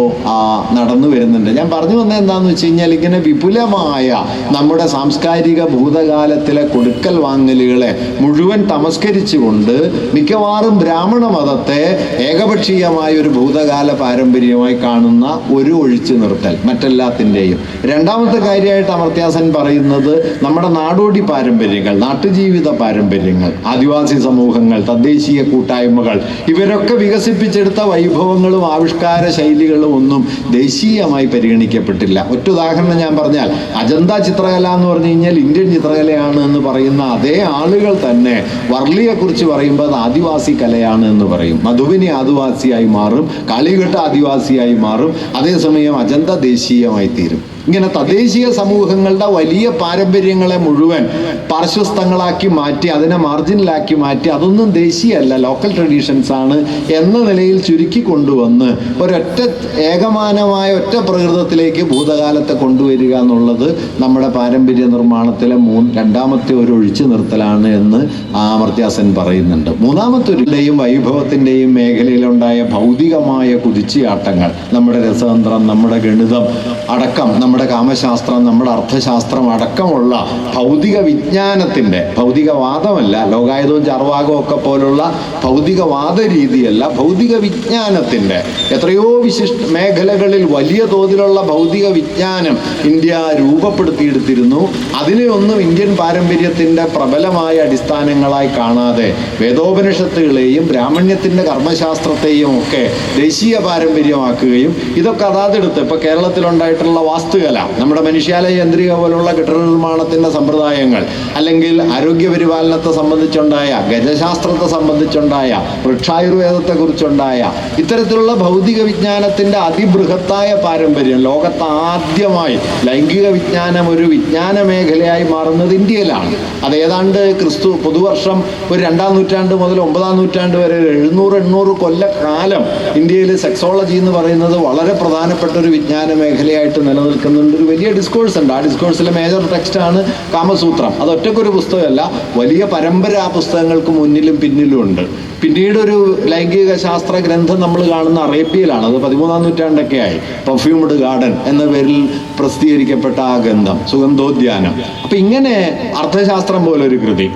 നടന്നു വരുന്നുണ്ട്. ഞാൻ പറഞ്ഞു വന്നത് എന്താണെന്ന് വെച്ച് കഴിഞ്ഞാൽ, ഇങ്ങനെ വിപുലമായ നമ്മുടെ സാംസ്കാരിക ഭൂതകാലത്തിലെ കൊടുക്കൽ വാങ്ങലുകളെ മുഴുവൻ തമസ്കരിച്ചുകൊണ്ട് മിക്കവാറും ബ്രാഹ്മണ മതത്തെ ഏകപക്ഷീയമായ ഒരു ഭൂതകാല പാരമ്പര്യമായി കാണുന്ന ഒരു ഒഴിച്ചു നിർത്തൽ മറ്റെല്ലാത്തിൻ്റെയും. രണ്ടാമത്തെ കാര്യമായിട്ട് അമർത്യാസൻ പറയുന്നത് നമ്മുടെ നാടോടി പാരമ്പര്യങ്ങൾ, നാട്ടുജീവിത പാരമ്പര്യങ്ങൾ, ആദിവാസി സമൂഹങ്ങൾ, തദ്ദേശീയ കൂട്ടായ്മകൾ, ഇവരൊക്കെ വികസിപ്പിച്ചെടുത്ത വൈഭവങ്ങളും ആവിഷ്കാര ശൈലികളും ഒന്നും ദേശീയമായി പരിഗണിക്കപ്പെട്ടില്ല. ഒറ്റ ഉദാഹരണം ഞാൻ പറഞ്ഞാൽ, അജന്ത ചിത്രകല എന്ന് പറഞ്ഞു കഴിഞ്ഞാൽ ഇന്ത്യൻ ചിത്രകലയാണ് എന്ന് പറയുന്ന അതേ ആളുകൾ തന്നെ വർളിയെക്കുറിച്ച് പറയുമ്പോൾ അത് ആദിവാസി കലയാണ് എന്ന് പറയും. മധുബനി ആദിവാസിയായി മാറും, കാളിഘട്ട് ആദിവാസിയായി മാറും, അതേസമയം അജന്ത ദേശീയമായി തീരും. ഇങ്ങനെ തദ്ദേശീയ സമൂഹങ്ങളുടെ വലിയ പാരമ്പര്യങ്ങളെ മുഴുവൻ പാർശ്വസ്ഥങ്ങളാക്കി മാറ്റി, അതിനെ മാർജിനലാക്കി മാറ്റി, അതൊന്നും ദേശീയമല്ല, ലോക്കൽ ട്രഡീഷൻസ് ആണ് എന്ന നിലയിൽ ചുരുക്കി കൊണ്ടുവന്ന് ഒരൊറ്റ ഏകമാനമായ ഒറ്റ പ്രകൃതത്തിലേക്ക് ഭൂതകാലത്തെ കൊണ്ടുവരിക എന്നുള്ളത് നമ്മുടെ പാരമ്പര്യ നിർമ്മാണത്തിലെ രണ്ടാമത്തെ ഒരു ഒഴിച്ചു നിർത്തലാണ് എന്ന് അമർത്യാസൻ പറയുന്നുണ്ട്. മൂന്നാമത്തെ ഒരുടെയും വൈഭവത്തിൻ്റെയും മേഖലയിലുണ്ടായ ഭൗതികമായ കുതിച്ചുയാട്ടങ്ങൾ, നമ്മുടെ രസതന്ത്രം, നമ്മുടെ ഗണിതം അടക്കം, നമ്മുടെ കാമശാസ്ത്രം, നമ്മുടെ അർത്ഥശാസ്ത്രം അടക്കമുള്ള ഭൗതിക വിജ്ഞാനത്തിൻ്റെ, ഭൗതികവാദമല്ല, ലോകായുധവും ചാർവാകവും ഒക്കെ പോലുള്ള ഭൗതികവാദ രീതിയല്ല, ഭൗതിക വിജ്ഞാനത്തിൻ്റെ എത്രയോ വിശിഷ്ട മേഖലകളിൽ വലിയ തോതിലുള്ള ഭൗതിക വിജ്ഞാനം ഇന്ത്യ രൂപപ്പെടുത്തിയെടുത്തിരുന്നു. അതിനെ ഒന്നും ഇന്ത്യൻ പാരമ്പര്യത്തിൻ്റെ പ്രബലമായ അടിസ്ഥാനങ്ങളായി കാണാതെ വേദോപനിഷത്തുകളെയും ബ്രാഹ്മണ്യത്തിൻ്റെ കർമ്മശാസ്ത്രത്തെയും ഒക്കെ ദേശീയ പാരമ്പര്യമാക്കുകയും ഇതൊക്കെ അതാതെടുത്ത് ഇപ്പോൾ കേരളത്തിലുണ്ടായിട്ടുള്ള വാസ്തുകല, നമ്മുടെ മനുഷ്യാലയ യന്ത്രിക പോലുള്ള കെട്ടിട നിർമ്മാണത്തിൻ്റെ സമ്പ്രദായങ്ങൾ, അല്ലെങ്കിൽ ആരോഗ്യപരിപാലനത്തെ സംബന്ധിച്ചുണ്ടായ, ഗജശാസ്ത്രത്തെ സംബന്ധിച്ചുണ്ടായ, വൃക്ഷായുർവേദത്തെക്കുറിച്ചുണ്ടായ ഇത്തരത്തിലുള്ള ഭൗതിക വിജ്ഞാനത്തിൻ്റെ അതിബൃഹത്തായ പാരമ്പര്യം, ലോകത്ത് ആദ്യമായി ലൈംഗിക വിജ്ഞാനം ഒരു വിജ്ഞാന മേഖലയായി മാറുന്നത് ഇന്ത്യയിലാണ്. അത് ഏതാണ്ട് ക്രിസ്തു പുതുവർഷം ഒരു 2ാം നൂറ്റാണ്ട് മുതൽ 9ാം നൂറ്റാണ്ട് വരെ 700-800 കൊല്ലക്കാലം ഇന്ത്യയിൽ സെക്സോളജി എന്ന് പറയുന്നത് വളരെ പ്രധാനപ്പെട്ട ഒരു വിജ്ഞാന മേഖലയായിട്ട് നിലനിൽക്കുന്നുണ്ട്. ഒരു വലിയ ഡിസ്കോഴ്സ് ഉണ്ട്. ആ ഡിസ്കോഴ്സിലെ മേജർ ടെക്സ്റ്റാണ് കാമസൂത്രം. അത് ഒറ്റക്കൊരു പുസ്തകമല്ല, വലിയ പരമ്പര ആ പുസ്തകങ്ങൾക്ക് മുന്നിലും പിന്നിലും ഉണ്ട്. പിന്നീട് ഒരു ലൈംഗിക ശാസ്ത്ര ഗ്രന്ഥം നമ്മൾ കാണുന്ന അറേബ്യയിലാണ്. അത് 13ാം നൂറ്റാണ്ടൊക്കെ ആയി. പെർഫ്യൂംഡ് ഗാർഡൻ എന്ന പേരിൽ പ്രസിദ്ധീകരിക്കപ്പെട്ട ആ ഗ്രന്ഥം, സുഗന്ധോദ്യാനം. അപ്പം ഇങ്ങനെ അർത്ഥശാസ്ത്രം പോലൊരു കൃതി,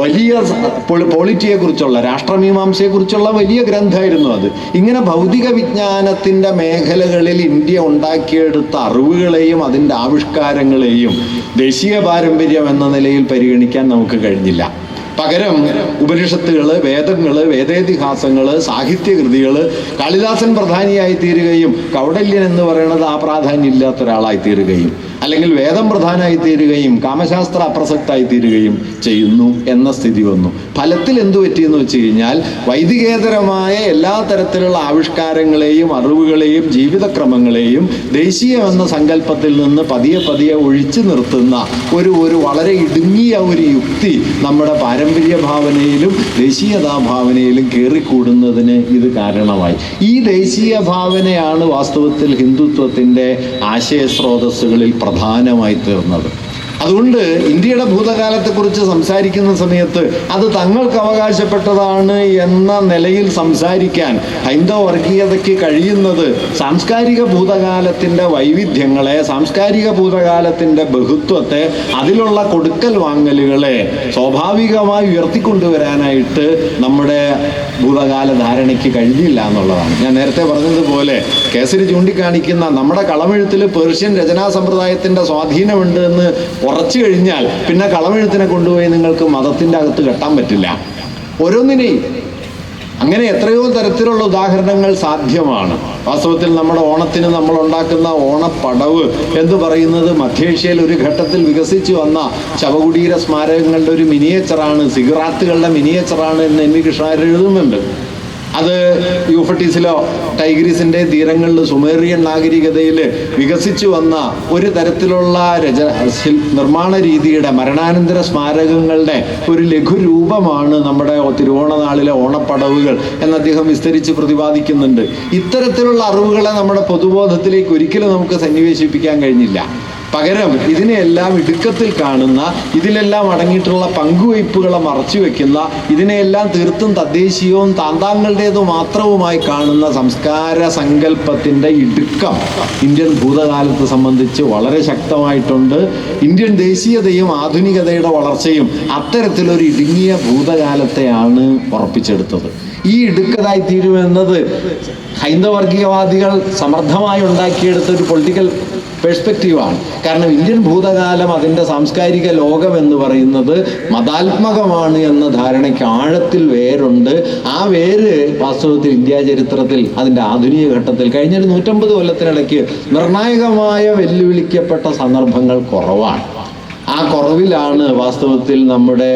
വലിയ പോളിറ്റിയെക്കുറിച്ചുള്ള, രാഷ്ട്രമീമാംസയെക്കുറിച്ചുള്ള വലിയ ഗ്രന്ഥമായിരുന്നു അത്. ഇങ്ങനെ ഭൗതിക വിജ്ഞാനത്തിൻ്റെ മേഖലകളിൽ ഇന്ത്യ ഉണ്ടാക്കിയെടുത്ത അറിവുകളെയും അതിൻ്റെ ആവിഷ്കാരങ്ങളെയും ദേശീയ പാരമ്പര്യം എന്ന നിലയിൽ പരിഗണിക്കാൻ നമുക്ക് കഴിഞ്ഞില്ല. പകരം ഉപനിഷത്തുകൾ, വേദങ്ങൾ, വേദേതിഹാസങ്ങൾ, സാഹിത്യകൃതികൾ, കാളിദാസൻ പ്രധാനിയായി തീരുകയും കൗടല്യൻ എന്ന് പറയുന്നത് ആ പ്രാധാന്യം ഇല്ലാത്ത ഒരാളായി തീരുകയും, അല്ലെങ്കിൽ വേദം പ്രധാനമായി തീരുകയും കാമശാസ്ത്ര അപ്രസക്തമായി തീരുകയും ചെയ്യുന്നു എന്ന സ്ഥിതി വന്നു. ഫലത്തിൽ എന്തു പറ്റിയെന്ന് വെച്ച് കഴിഞ്ഞാൽ, വൈദികേതരമായ എല്ലാ തരത്തിലുള്ള ആവിഷ്കാരങ്ങളെയും അറിവുകളെയും ജീവിതക്രമങ്ങളെയും ദേശീയമെന്ന സങ്കല്പത്തിൽ നിന്ന് പതിയെ പതിയെ ഒഴിച്ചു നിർത്തുന്ന ഒരു വളരെ ഇടുങ്ങിയ ഒരു യുക്തി നമ്മുടെ പാരമ്പര്യ ഭാവനയിലും ദേശീയതാ ഭാവനയിലും കയറിക്കൂടുന്നതിന് ഇത് കാരണമായി. ഈ ദേശീയ ഭാവനയാണ് വാസ്തവത്തിൽ ഹിന്ദുത്വത്തിൻ്റെ ആശയസ്രോതസ്സുകളിൽ പ്രധാനമായി തീർന്നത്. അതുകൊണ്ട് ഇന്ത്യയുടെ ഭൂതകാലത്തെക്കുറിച്ച് സംസാരിക്കുന്ന സമയത്ത് അത് തങ്ങൾക്ക് അവകാശപ്പെട്ടതാണ് എന്ന നിലയിൽ സംസാരിക്കാൻ ഹൈന്ദവ വർഗീയതയ്ക്ക് കഴിയുന്നത് സാംസ്കാരിക ഭൂതകാലത്തിൻ്റെ വൈവിധ്യങ്ങളെ, സാംസ്കാരിക ഭൂതകാലത്തിൻ്റെ ബഹുത്വത്തെ, അതിലുള്ള കൊടുക്കൽ വാങ്ങലുകളെ സ്വാഭാവികമായി ഉയർത്തിക്കൊണ്ടുവരാനായിട്ട് നമ്മുടെ ഭൂതകാല ധാരണയ്ക്ക് കഴിഞ്ഞില്ല എന്നുള്ളതാണ്. ഞാൻ നേരത്തെ പറഞ്ഞതുപോലെ കേസരി ചൂണ്ടിക്കാണിക്കുന്ന നമ്മുടെ കളമെഴുത്തിൽ പേർഷ്യൻ രചനാ സമ്പ്രദായത്തിൻ്റെ സ്വാധീനമുണ്ട് എന്ന് ഉറച്ചു കഴിഞ്ഞാൽ പിന്നെ കളമെഴുത്തിനെ കൊണ്ടുപോയി നിങ്ങൾക്ക് മതത്തിൻ്റെ അകത്ത് കെട്ടാൻ പറ്റില്ല. ഓരോന്നിനെയും അങ്ങനെ എത്രയോ തരത്തിലുള്ള ഉദാഹരണങ്ങൾ സാധ്യമാണ്. വാസ്തവത്തിൽ നമ്മുടെ ഓണത്തിന് നമ്മൾ ഉണ്ടാക്കുന്ന ഓണപ്പടവ് എന്ന് പറയുന്നത് മധ്യേഷ്യയിൽ ഒരു ഘട്ടത്തിൽ വികസിച്ചു വന്ന ശവകുടീര സ്മാരകങ്ങളുടെ ഒരു മിനിയേച്ചറാണ്, സിഗറാത്തുകളുടെ മിനിയേച്ചറാണ് എന്ന് എൻ വി കൃഷ്ണവാര്യർ എഴുതുന്നുണ്ട്. അത് യൂഫട്ടീസിലോ ടൈഗ്രീസിൻ്റെ തീരങ്ങളിൽ സുമേറിയൻ നാഗരികതയിൽ വികസിച്ചു വന്ന ഒരു തരത്തിലുള്ള നിർമ്മാണ രീതിയുടെ മരണാനന്തര സ്മാരകങ്ങളുടെ ഒരു ലഘുരൂപമാണ് നമ്മുടെ തിരുവോണനാളിലെ ഓണപ്പടവുകൾ എന്ന് അദ്ദേഹം വിസ്തരിച്ച് പ്രതിപാദിക്കുന്നുണ്ട്. ഇത്തരത്തിലുള്ള അറിവുകളെ നമ്മുടെ പൊതുബോധത്തിലേക്ക് ഒരിക്കലും നമുക്ക് സന്നിവേശിപ്പിക്കാൻ കഴിഞ്ഞില്ല. പകരം ഇതിനെയെല്ലാം ഇടുക്കത്തിൽ കാണുന്ന, ഇതിലെല്ലാം അടങ്ങിയിട്ടുള്ള പങ്കുവയ്പ്പുകളെ മറച്ചു വെക്കുന്ന, ഇതിനെയെല്ലാം തീർത്തും തദ്ദേശീയവും താന്താങ്ങളുടേതു മാത്രവുമായി കാണുന്ന സംസ്കാര സങ്കല്പത്തിൻ്റെ ഇടുക്കം ഇന്ത്യൻ ഭൂതകാലത്തെ സംബന്ധിച്ച് വളരെ ശക്തമായിട്ടുണ്ട്. ഇന്ത്യൻ ദേശീയതയും ആധുനികതയുടെ വളർച്ചയും അത്തരത്തിലൊരു ഇടുങ്ങിയ ഭൂതകാലത്തെയാണ് ഉറപ്പിച്ചെടുത്തത്. ഈ ഇടുക്കതായിത്തീരുമെന്നത് ഹൈന്ദവർഗീയവാദികൾ സമർത്ഥമായി ഉണ്ടാക്കിയെടുത്ത ഒരു പൊളിറ്റിക്കൽ പെർസ്പെക്റ്റീവാണ്. കാരണം ഇന്ത്യൻ ഭൂതകാലം, അതിൻ്റെ സാംസ്കാരിക ലോകം എന്ന് പറയുന്നത് മതാത്മകമാണ് എന്ന ധാരണയ്ക്ക് ആഴത്തിൽ വേരുണ്ട്. ആ വേര് വാസ്തവത്തിൽ ഇന്ത്യ ചരിത്രത്തിൽ അതിൻ്റെ ആധുനിക ഘട്ടത്തിൽ കഴിഞ്ഞൊരു 150 കൊല്ലത്തിനിടയ്ക്ക് നിർണായകമായ വെല്ലുവിളിക്കപ്പെട്ട സന്ദർഭങ്ങൾ കുറവാണ്. ആ കുറവിലാണ് വാസ്തവത്തിൽ നമ്മുടെ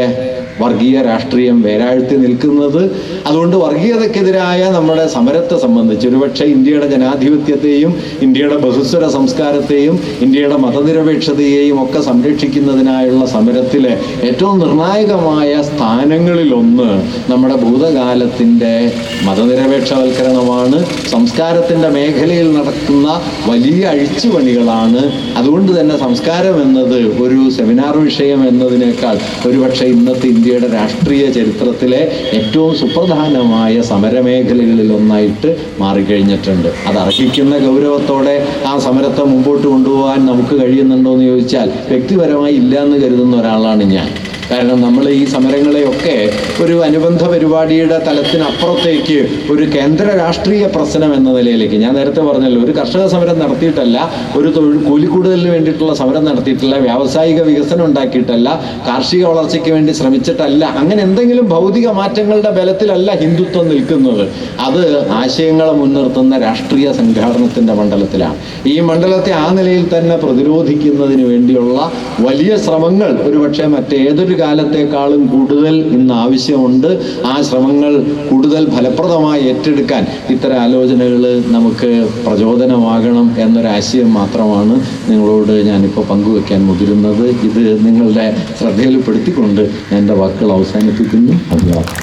വർഗീയ രാഷ്ട്രീയം വേരാഴ്ത്തി നിൽക്കുന്നത്. അതുകൊണ്ട് വർഗീയതയ്ക്കെതിരായ നമ്മുടെ സമരത്തെ സംബന്ധിച്ച് ഒരുപക്ഷെ ഇന്ത്യയുടെ ജനാധിപത്യത്തെയും ഇന്ത്യയുടെ ബഹുസ്വര സംസ്കാരത്തെയും ഇന്ത്യയുടെ മതനിരപേക്ഷതയെയും ഒക്കെ സംരക്ഷിക്കുന്നതിനായുള്ള സമരത്തിലെ ഏറ്റവും നിർണായകമായ സ്ഥാനങ്ങളിലൊന്ന് നമ്മുടെ ഭൂതകാലത്തിൻ്റെ മതനിരപേക്ഷവൽക്കരണമാണ്. സംസ്കാരത്തിൻ്റെ മേഖലയിൽ നടക്കുന്ന വലിയ അഴിച്ചുപണികളാണ്. അതുകൊണ്ട് തന്നെ സംസ്കാരം എന്നത് ഒരു സെമിനാർ വിഷയം എന്നതിനേക്കാൾ ഒരുപക്ഷെ ഇന്നത്തെ ഇന്ത്യയുടെ രാഷ്ട്രീയ ചരിത്രത്തിലെ ഏറ്റവും സുപ്രധാനമായ സമരമേഖലകളിൽ ഒന്നായിട്ട് മാറിക്കഴിഞ്ഞിട്ടുണ്ട്. അത് അർഹിക്കുന്ന ഗൗരവത്തോടെ ആ സമരത്തെ മുമ്പോട്ട് കൊണ്ടുപോകാൻ നമുക്ക് കഴിയുന്നുണ്ടോ എന്ന് ചോദിച്ചാൽ വ്യക്തിപരമായി ഇല്ല എന്ന് കരുതുന്ന ഒരാളാണ് ഞാൻ. കാരണം നമ്മൾ ഈ സമരങ്ങളെയൊക്കെ ഒരു അനുബന്ധ പരിപാടിയുടെ തലത്തിനപ്പുറത്തേക്ക് ഒരു കേന്ദ്ര രാഷ്ട്രീയ പ്രശ്നം എന്ന നിലയിലേക്ക്, ഞാൻ നേരത്തെ പറഞ്ഞല്ലോ, ഒരു കർഷക സമരം നടത്തിയിട്ടല്ല, ഒരു കൂലിക്കൂടുതലിന് വേണ്ടിയിട്ടുള്ള സമരം നടത്തിയിട്ടില്ല, വ്യാവസായിക വികസനം ഉണ്ടാക്കിയിട്ടല്ല, കാർഷിക വളർച്ചയ്ക്ക് വേണ്ടി ശ്രമിച്ചിട്ടല്ല, അങ്ങനെ എന്തെങ്കിലും ഭൗതിക മാറ്റങ്ങളുടെ ബലത്തിലല്ല ഹിന്ദുത്വം നിൽക്കുന്നത്. അത് ആശയങ്ങളെ മുൻനിർത്തുന്ന രാഷ്ട്രീയ സംഘാടനത്തിൻ്റെ മണ്ഡലത്തിലാണ്. ഈ മണ്ഡലത്തെ ആ നിലയിൽ തന്നെ പ്രതിരോധിക്കുന്നതിന് വേണ്ടിയുള്ള വലിയ ശ്രമങ്ങൾ ഒരുപക്ഷെ മറ്റേതൊരു കാലത്തെക്കാളും കൂടുതൽ ഇന്ന് ആവശ്യമുണ്ട്. ആ ശ്രമങ്ങൾ കൂടുതൽ ഫലപ്രദമായി ഏറ്റെടുക്കാൻ ഇത്തരം ആലോചനകൾ നമുക്ക് പ്രചോദനമാകണം എന്നൊരാശയം മാത്രമാണ് നിങ്ങളോട് ഞാനിപ്പോൾ പങ്കുവെക്കാൻ മുതിരുന്നത്. ഇത് നിങ്ങളുടെ ശ്രദ്ധയിൽപ്പെടുത്തിക്കൊണ്ട് ഞാൻ എൻ്റെ വാക്കുകൾ അവസാനിപ്പിക്കുന്നു. അഭിവാദം.